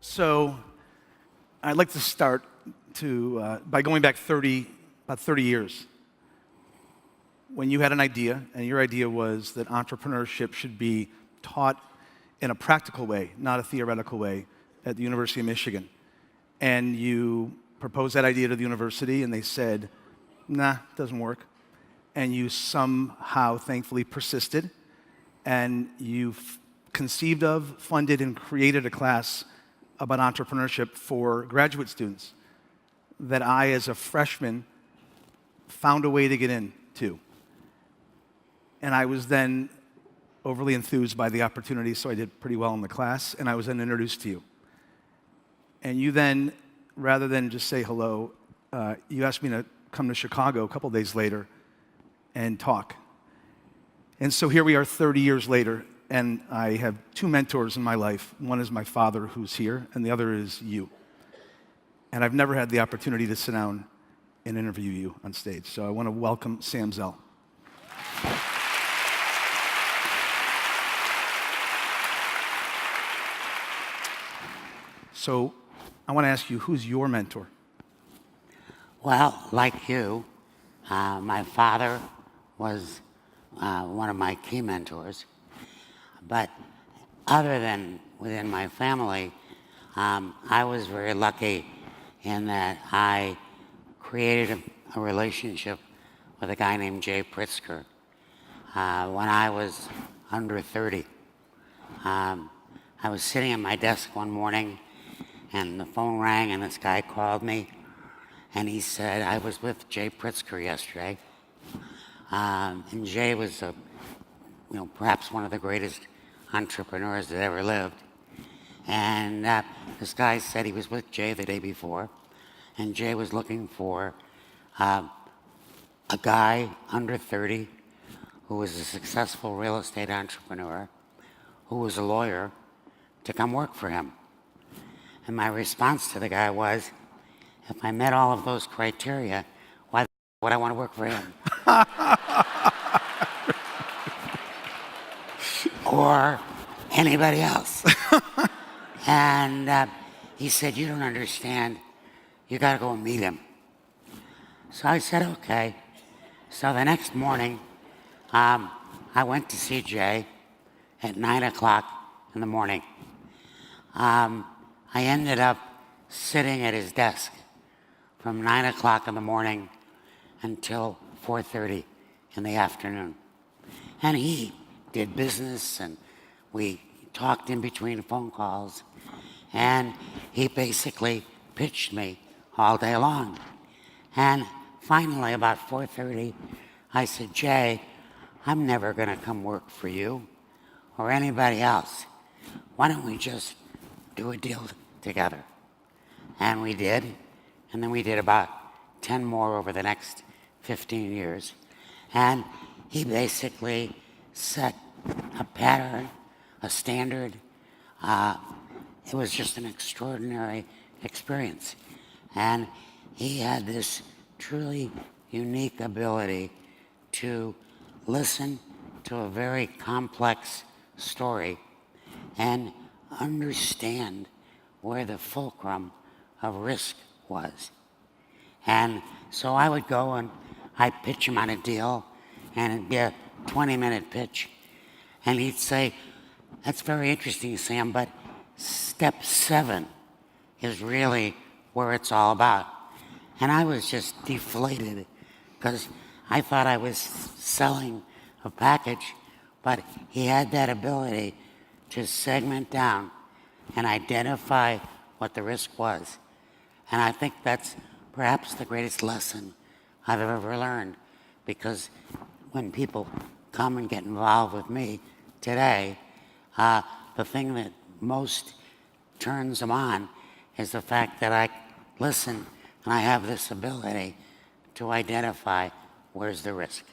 So I'd like to start by going back about 30 years, when you had an idea, and your idea was that entrepreneurship should be taught in a practical way, not a theoretical way, at the University of Michigan. And you proposed that idea to the university, and they said, nah, doesn't work. And you somehow, thankfully, persisted, and you conceived of, funded, and created a class about entrepreneurship for graduate students that I, as a freshman, found a way to get into. And I was then overly enthused by the opportunity, so I did pretty well in the class, and I was then introduced to you. And you then, rather than just say hello, you asked me to come to Chicago a couple days later and talk. And so here we are 30 years later, and I have two mentors in my life. One is my father, who's here, and the other is you. And I've never had the opportunity to sit down and interview you on stage. So I want to welcome Sam Zell. So I want to ask you, who's your mentor? Well, like you, my father was one of my key mentors. But other than within my family, I was very lucky in that I created a relationship with a guy named Jay Pritzker when I was under 30. I was sitting at my desk one morning, and the phone rang, and this guy called me, and he said, I was with Jay Pritzker yesterday. And Jay was perhaps one of the greatest entrepreneurs that ever lived. And this guy said he was with Jay the day before, and Jay was looking for a guy under 30 who was a successful real estate entrepreneur, who was a lawyer, to come work for him. And my response to the guy was, if I met all of those criteria, why would I want to work for him? Or anybody else. And he said, you don't understand. You got to go and meet him. So I said, okay. So the next morning, I went to see Jay at 9 o'clock in the morning. I ended up sitting at his desk from 9 o'clock in the morning until 4:30 in the afternoon. And he did business, and we talked in between phone calls, and he basically pitched me all day long. And finally, about 4:30, I said, Jay, I'm never going to come work for you or anybody else. Why don't we just do a deal together? And we did, and then we did about 10 more over the next 15 years. And he basically set a pattern, a standard. It was just an extraordinary experience. And he had this truly unique ability to listen to a very complex story and understand where the fulcrum of risk was. And so I would go and I'd pitch him on a deal, and it'd be a 20-minute pitch. And he'd say, that's very interesting, Sam, but step 7 is really where it's all about. And I was just deflated because I thought I was selling a package, but he had that ability to segment down and identify what the risk was. And I think that's perhaps the greatest lesson I've ever learned, because when people come and get involved with me today, the thing that most turns them on is the fact that I listen and I have this ability to identify where's the risk.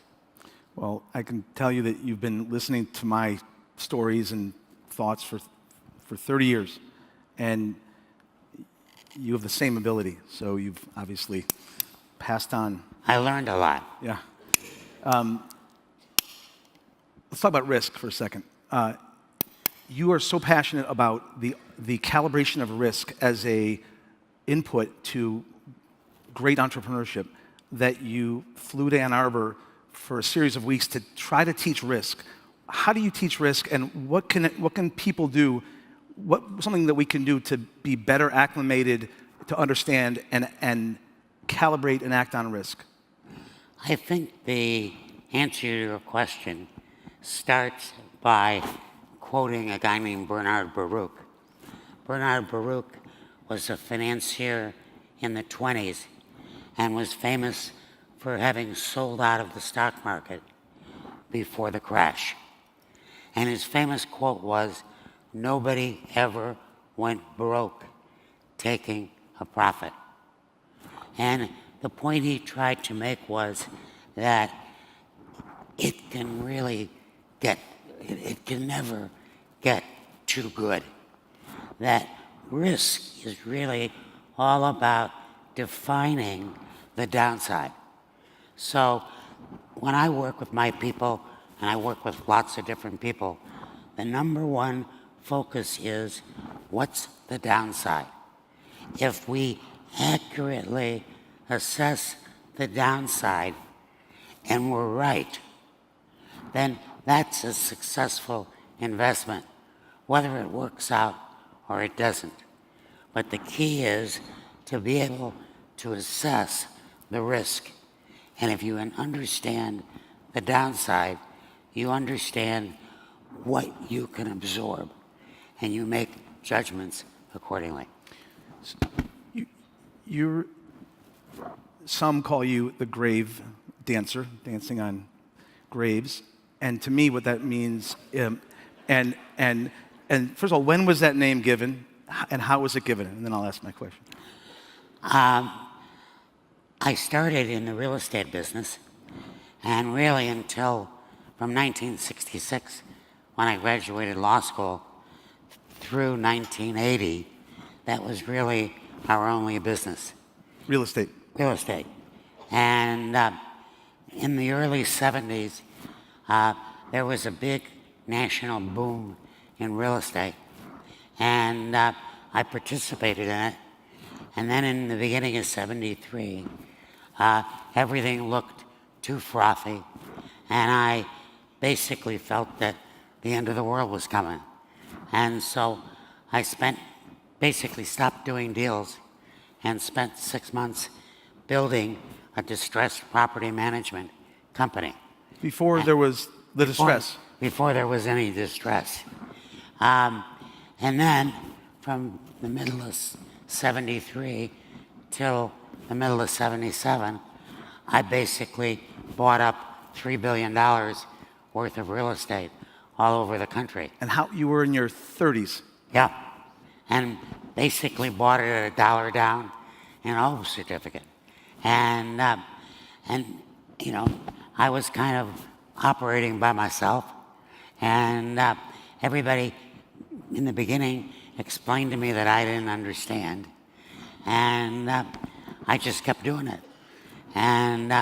Well, I can tell you that you've been listening to my stories and thoughts for 30 years, and you have the same ability, so you've obviously passed on. I learned a lot. Yeah. let's talk about risk for a second. You are so passionate about the calibration of risk as a input to great entrepreneurship that you flew to Ann Arbor for a series of weeks to try to teach risk. How do you teach risk, and what can people do? Something that we can do to be better acclimated to understand and calibrate and act on risk? I think the answer to your question starts by quoting a guy named Bernard Baruch. Bernard Baruch was a financier in the 20s and was famous for having sold out of the stock market before the crash. And his famous quote was, "Nobody ever went broke taking a profit." And the point he tried to make was that it can never get too good. That risk is really all about defining the downside. So when I work with my people, and I work with lots of different people, the number one focus is, what's the downside? If we accurately assess the downside and we're right, then that's a successful investment, whether it works out or it doesn't. But the key is to be able to assess the risk. And if you understand the downside, you understand what you can absorb, and you make judgments accordingly. Some call you the grave dancer, dancing on graves. And to me, what that means, and first of all, when was that name given, and how was it given? And then I'll ask my question. I started in the real estate business, and really until from 1966, when I graduated law school, through 1980, that was really our only business. Real estate. Real estate. And in the early 70s, there was a big national boom in real estate, and I participated in it. And then in the beginning of 73, everything looked too frothy, and I basically felt that the end of the world was coming. And so I basically stopped doing deals and spent 6 months building a distressed property management company. Before there was the distress? Before there was any distress. And then from the middle of 73 till the middle of 77, I basically bought up $3 billion worth of real estate all over the country. And how you were in your 30s? Yeah. And basically bought it at $1 down in a home certificate. And you know, I was kind of operating by myself, and everybody in the beginning explained to me that I didn't understand, and I just kept doing it. And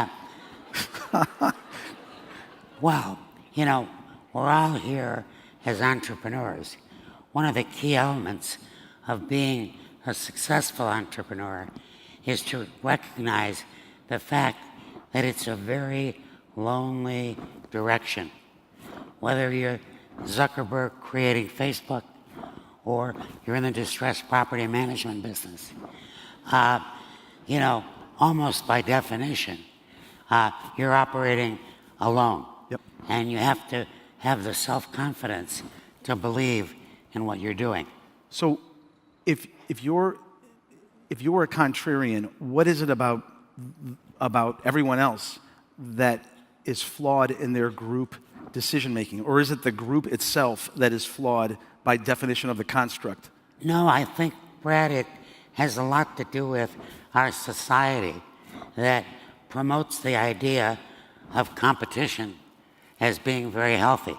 well, you know, we're all here as entrepreneurs. One of the key elements of being a successful entrepreneur is to recognize the fact that it's a very lonely direction. Whether you're Zuckerberg creating Facebook or you're in the distressed property management business, you know, almost by definition, you're operating alone. Yep. And you have to have the self-confidence to believe in what you're doing. So if you're a contrarian, what is it about everyone else that is flawed in their group decision-making? Or is it the group itself that is flawed by definition of the construct? No, I think, Brad, it has a lot to do with our society that promotes the idea of competition as being very healthy.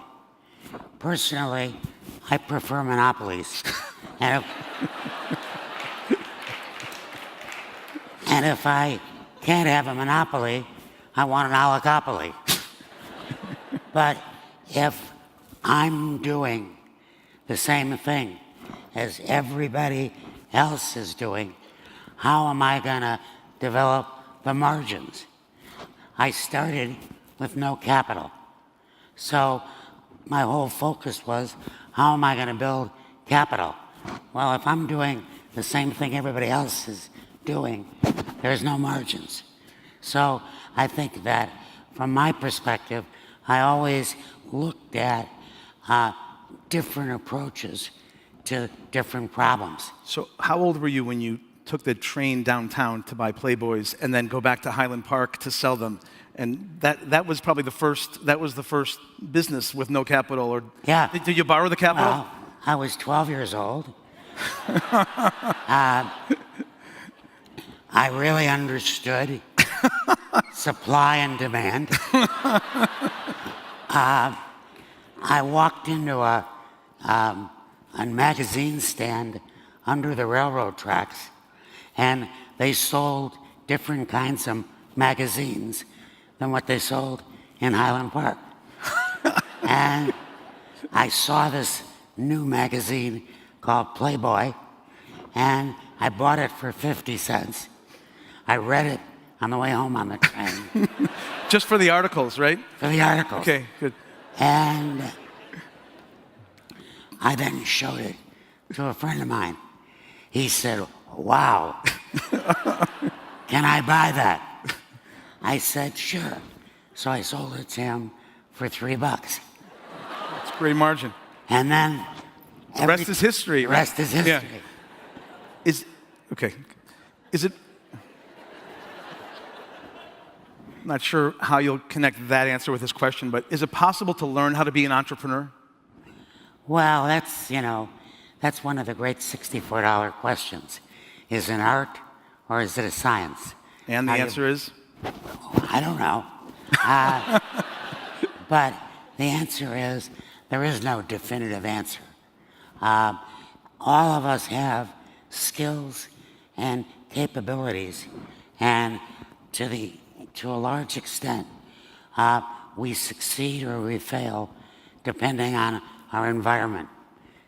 Personally, I prefer monopolies. And if I can't have a monopoly, I want an oligopoly. But, if I'm doing the same thing as everybody else is doing, how am I going to develop the margins? I started with no capital. So my whole focus was, how am I going to build capital? Well, if I'm doing the same thing everybody else is doing, there's no margins. So I think that from my perspective, I always looked at different approaches to different problems. So, how old were you when you took the train downtown to buy Playboys and then go back to Highland Park to sell them? And that was probably the first business with no capital. Or Yeah. did you borrow the capital? Well, I was 12 years old. I really understood supply and demand. I walked into a magazine stand under the railroad tracks, and they sold different kinds of magazines than what they sold in Highland Park. And I saw this new magazine called Playboy, and I bought it for 50 cents. I read it on the way home on the train. Just for the articles, right? For the articles. Okay, good. And I then showed it to a friend of mine. He said, "Wow, can I buy that?" I said, "Sure." So I sold it to him for $3. It's a great margin. And then The rest is history. The rest is history. Yeah. Is it? I'm not sure how you'll connect that answer with this question, but is it possible to learn how to be an entrepreneur? Well, that's one of the great $64 questions. Is it an art or is it a science? And the answer is? I don't know. But the answer is, there is no definitive answer. All of us have skills and capabilities, and to a large extent, we succeed or we fail depending on our environment,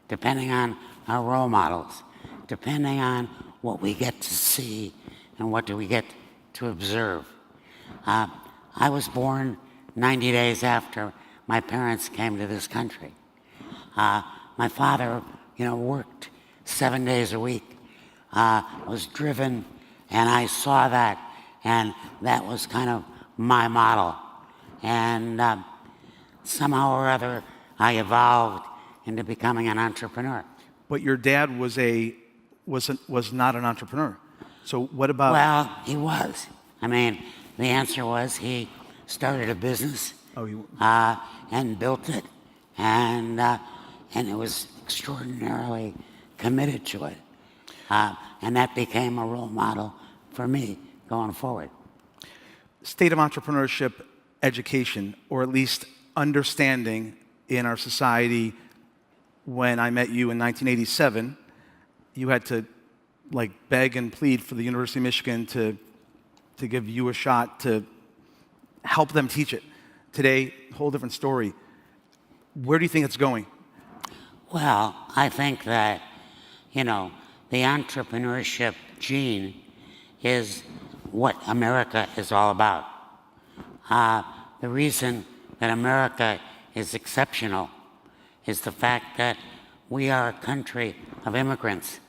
depending on our role models, depending on what we get to see and what do we get to observe. I was born 90 days after my parents came to this country. My father, worked 7 days a week, was driven, and I saw that, and that was kind of my model. And somehow or other, I evolved into becoming an entrepreneur. But your dad was not an entrepreneur. So what about? Well, he was. The answer was he started a business and built it, and it was extraordinarily committed to it. And that became a role model for me going forward. State of entrepreneurship education, or at least understanding in our society. When I met you in 1987, you had to beg and plead for the University of Michigan to give you a shot to help them teach it. Today, whole different story. Where do you think it's going? Well, I think that, the entrepreneurship gene is what America is all about. The reason that America is exceptional is the fact that we are a country of immigrants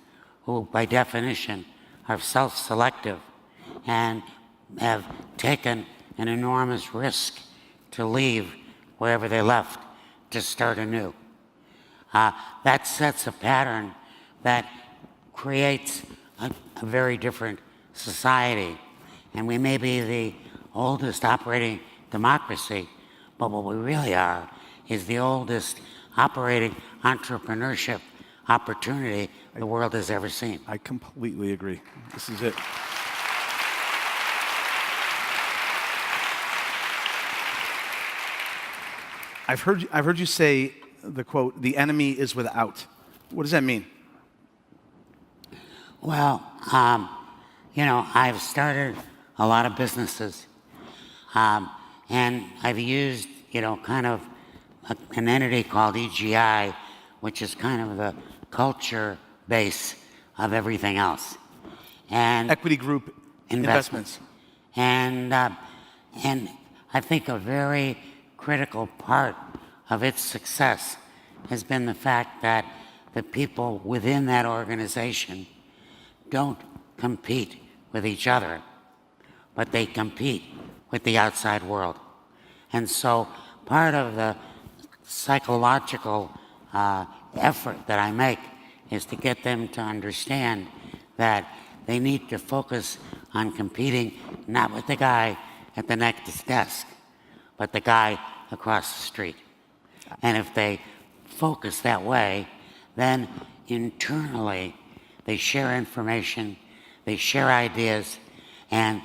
who, by definition, are self-selective and have taken an enormous risk to leave wherever they left to start anew. That sets a pattern that creates a very different society. And we may be the oldest operating democracy, but what we really are is the oldest operating entrepreneurship opportunity the world has ever seen. I completely agree. This is it. I've heard you say the quote, "The enemy is without." What does that mean? Well, I've started a lot of businesses, and I've used, kind of an entity called EGI, which is kind of the culture base of everything else. And Equity Group Investments. And I think a very critical part of its success has been the fact that the people within that organization don't compete with each other, but they compete with the outside world. And so part of the psychological effort that I make is to get them to understand that they need to focus on competing not with the guy at the next desk, but the guy across the street. And if they focus that way, then internally they share information, they share ideas, and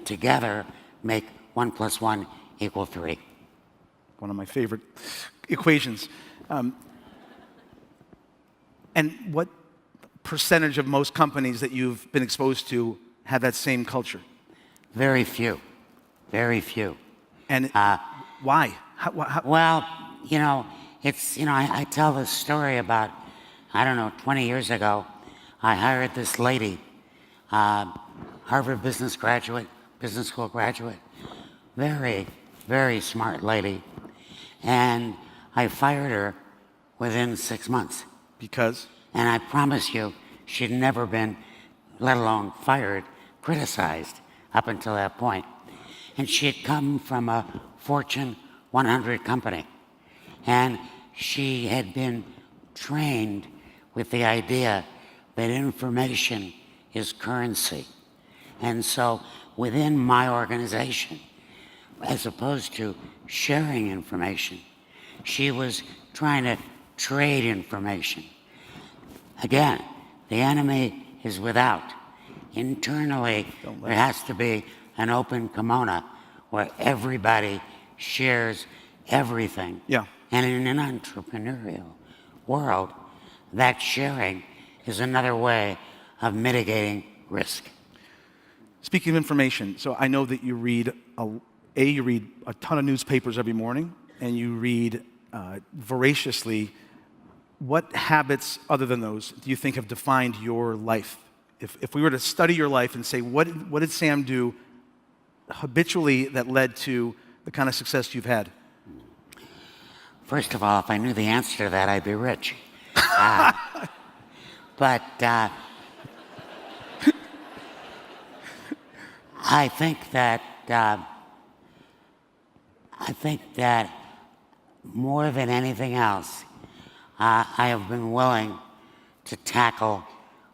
together make 1 + 1 = 3. One of my favorite equations. And what percentage of most companies that you've been exposed to have that same culture? Very few. Very few. And why? Well, I tell this story about, 20 years ago, I hired this lady, Harvard business school graduate, very, very smart lady, and I fired her within 6 months. Because? And I promise you, she'd never been, let alone fired, criticized up until that point. And she had come from a Fortune 100 company. And she had been trained with the idea that information is currency. And so within my organization, as opposed to sharing information, she was trying to trade information. Again, the enemy is without. Internally, there has to be an open kimono where everybody shares everything. Yeah. And in an entrepreneurial world, that sharing is another way of mitigating risk. Speaking of information, so I know that you read you read a ton of newspapers every morning, and you read voraciously. What habits, other than those, do you think have defined your life? If we were to study your life and say, what did Sam do habitually that led to the kind of success you've had? First of all, if I knew the answer to that, I'd be rich. But I think that more than anything else, I have been willing to tackle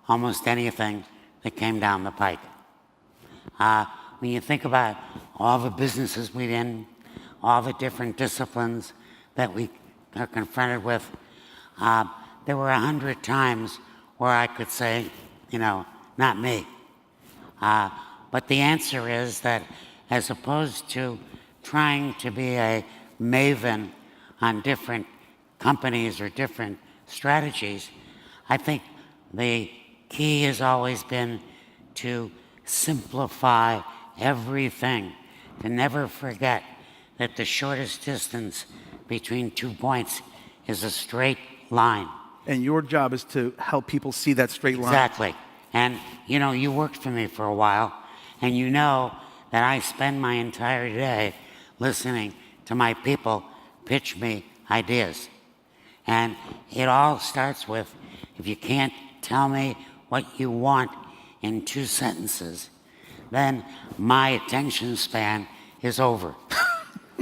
almost anything that came down the pike. When you think about all the businesses we're in, all the different disciplines that we are confronted with, there were 100 times where I could say, not me. But the answer is that as opposed to trying to be a maven on different companies or different strategies, I think the key has always been to simplify everything, to never forget that the shortest distance between 2 points is a straight line. And your job is to help people see that straight line. Exactly. And, you worked for me for a while, and you know that I spend my entire day listening to my people pitch me ideas. And it all starts with, if you can't tell me what you want in 2 sentences, then my attention span is over.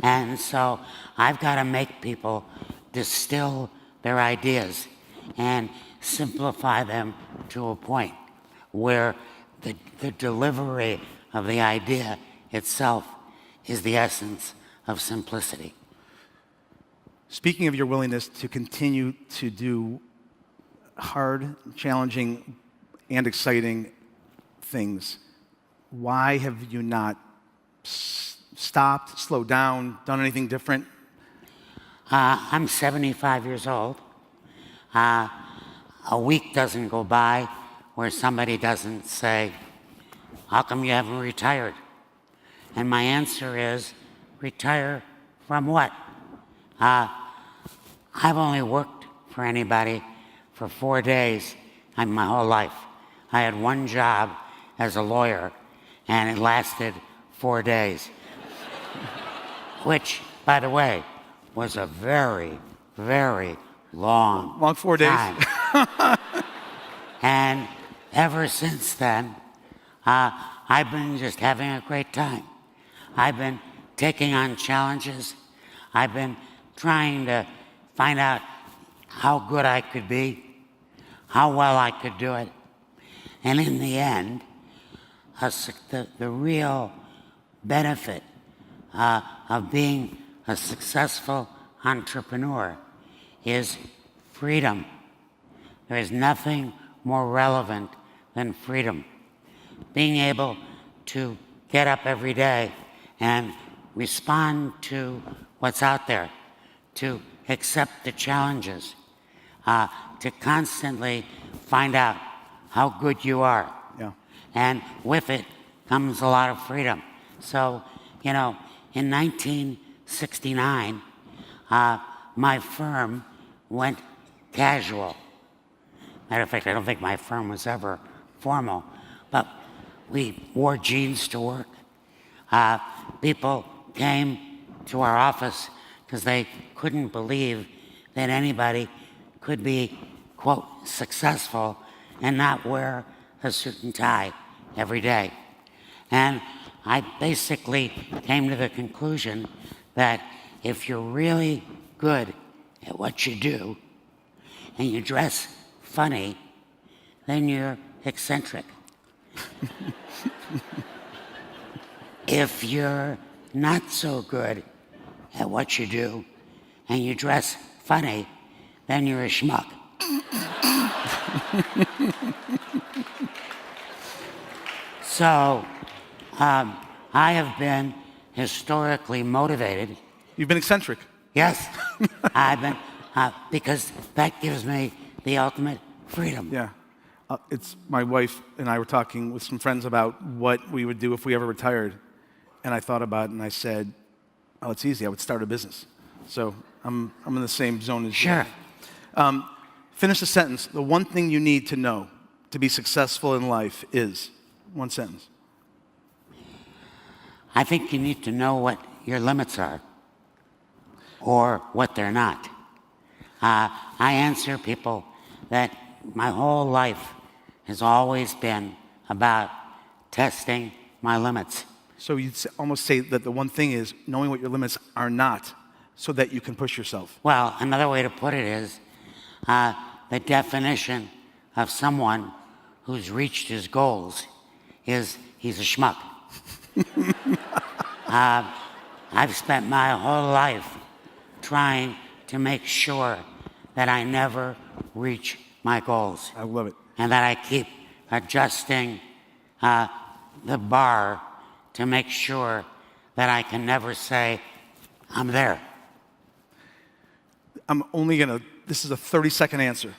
And so I've got to make people distill their ideas and simplify them to a point where the delivery of the idea itself is the essence of simplicity. Speaking of your willingness to continue to do hard, challenging, and exciting things, why have you not stopped, slowed down, done anything different? I'm 75 years old. A week doesn't go by where somebody doesn't say, "How come you haven't retired?" And my answer is, retire From what? I've only worked for anybody for 4 days in my whole life. I had one job as a lawyer, and it lasted 4 days, which, by the way, was a very, very long 4 days. time. And ever since then, I've been just having a great time. I've been taking on challenges. I've been trying to find out how good I could be, how well I could do it. And in the end, the real benefit of being a successful entrepreneur is freedom. There is nothing more relevant than freedom. Being able to get up every day and respond to what's out there, to accept the challenges, to constantly find out how good you are. Yeah. And with it comes a lot of freedom. So, in 1969, my firm went casual. Matter of fact, I don't think my firm was ever formal, but we wore jeans to work. People came to our office because they couldn't believe that anybody could be, quote, successful and not wear a suit and tie every day. And I basically came to the conclusion that if you're really good at what you do and you dress funny, then you're eccentric. If you're not so good at what you do and you dress funny, then you're a schmuck. So, I have been historically motivated. You've been eccentric. Yes, I've been, because that gives me the ultimate freedom. Yeah. It's my wife and I were talking with some friends about what we would do if we ever retired. And I thought about it and I said, oh, it's easy. I would start a business. So I'm in the same zone as you. Sure. Finish the sentence. The one thing you need to know to be successful in life is one sentence. I think you need to know what your limits are or what they're not. I answer people that my whole life has always been about testing my limits. So you'd almost say that the one thing is knowing what your limits are not so that you can push yourself. Well, another way to put it is the definition of someone who's reached his goals is he's a schmuck. I've spent my whole life trying to make sure that I never reach my goals. I love it. And that I keep adjusting the bar to make sure that I can never say, I'm there. This is a 30-second answer.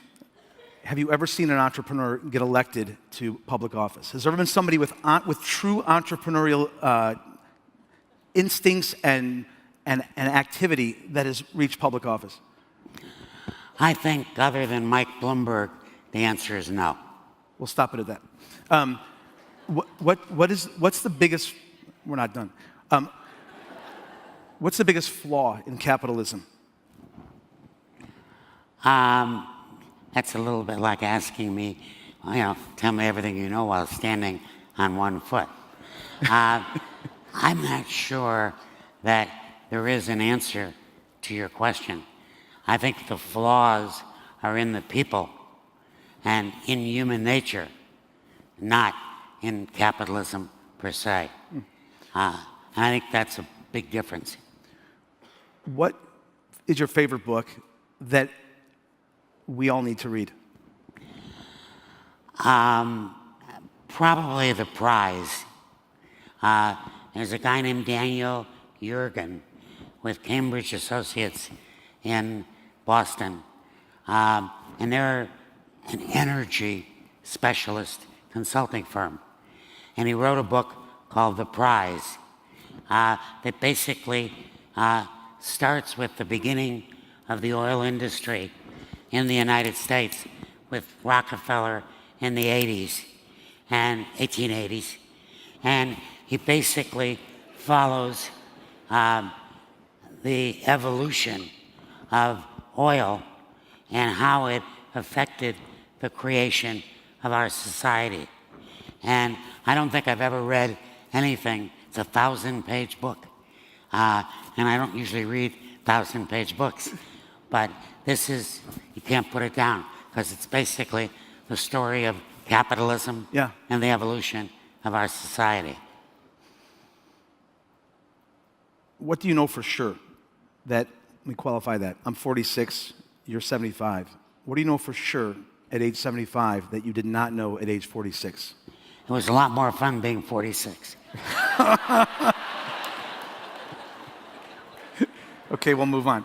Have you ever seen an entrepreneur get elected to public office? Has there ever been somebody with true entrepreneurial instincts and activity that has reached public office? I think other than Mike Bloomberg, the answer is no. We'll stop it at that. What's the biggest? We're not done. What's the biggest flaw in capitalism? That's a little bit like asking me, tell me everything you know while standing on one foot. I'm not sure that there is an answer to your question. I think the flaws are in the people and in human nature, not in capitalism per se. And I think that's a big difference. What is your favorite book that we all need to read? Probably The Prize. There's a guy named Daniel Yergin with Cambridge Associates in Boston. And they're an energy specialist consulting firm. And he wrote a book called The Prize that basically starts with the beginning of the oil industry in the United States with Rockefeller in the 80s and 1880s. And he basically follows the evolution of oil and how it affected the creation of our society. And I don't think I've ever read anything. It's a 1,000-page book. And I don't usually read 1,000-page books. But this is, you can't put it down, because it's basically the story of capitalism and the evolution of our society. What do you know for sure that, let me qualify that, I'm 46, you're 75. What do you know for sure at age 75 that you did not know at age 46? It was a lot more fun being 46. Okay, we'll move on.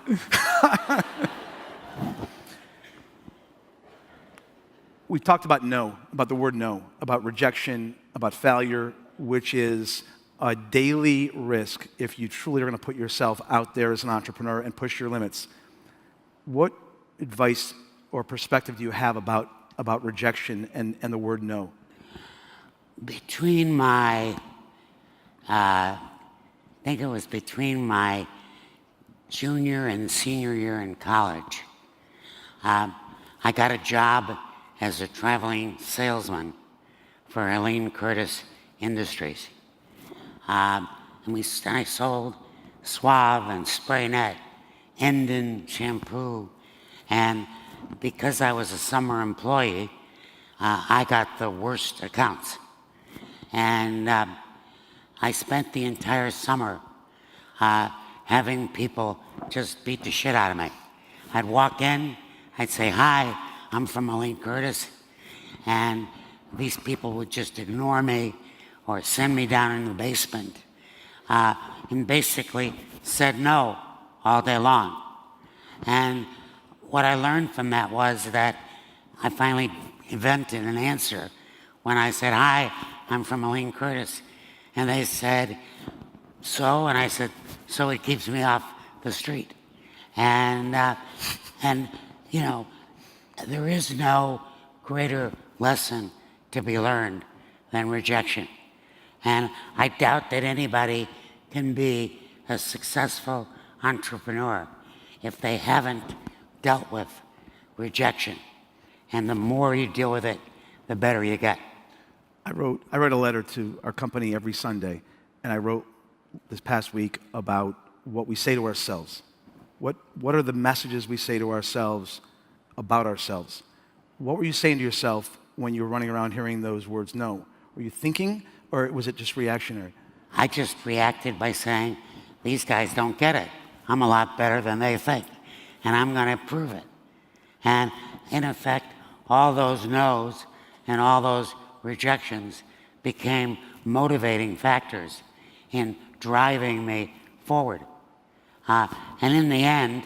We've talked about no, about the word no, about rejection, about failure, which is a daily risk if you truly are going to put yourself out there as an entrepreneur and push your limits. What advice or perspective do you have about rejection and the word no? Between my, I think it was between my junior and senior year in college, I got a job as a traveling salesman for Helene Curtis Industries. And I sold Suave and Spray Net, Endon shampoo, and because I was a summer employee, I got the worst accounts. And I spent the entire summer having people just beat the shit out of me. I'd walk in, I'd say, "Hi, I'm from Helene Curtis," and these people would just ignore me or send me down in the basement, and basically said no all day long. And what I learned from that was that I finally invented an answer when I said, "Hi, I'm from Helene Curtis." And they said, "So?" And I said, "So it keeps me off the street." And you know, there is no greater lesson to be learned than rejection. And I doubt that anybody can be a successful entrepreneur if they haven't dealt with rejection. And the more you deal with it, the better you get. I wrote a letter to our company every Sunday, and I wrote this past week about what we say to ourselves. What are the messages we say to ourselves about ourselves? What were you saying to yourself when you were running around hearing those words no? Were you thinking, or was it just reactionary? I just reacted by saying, "These guys don't get it. I'm a lot better than they think, and I'm going to prove it." And in effect, all those no's and all those rejections became motivating factors in driving me forward. And in the end,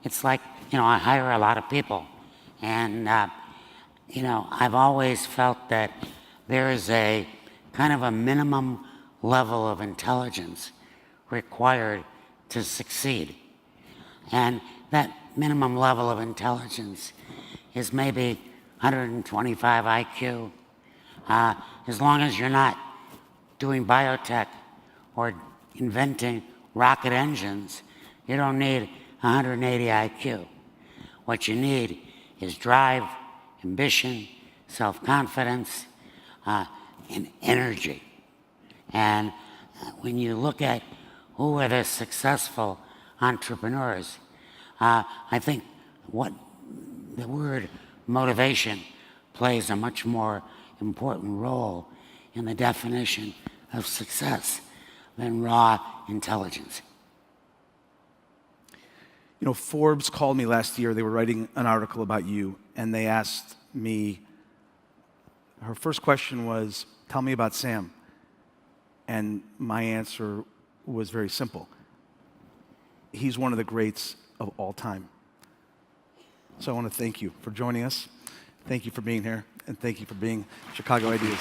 it's like, I hire a lot of people. And, I've always felt that there is a kind of a minimum level of intelligence required to succeed. And that minimum level of intelligence is maybe 125 IQ. As long as you're not doing biotech or inventing rocket engines, you don't need 180 IQ. What you need is drive, ambition, self-confidence, and energy. And when you look at who are the successful entrepreneurs, I think what the word motivation plays a much more important role in the definition of success than raw intelligence. Forbes called me last year. They were writing an article about you, and they asked me, her first question was, "Tell me about Sam." And my answer was very simple. He's one of the greats of all time. So I want to thank you for joining us. Thank you for being here, and thank you for being Chicago Ideas.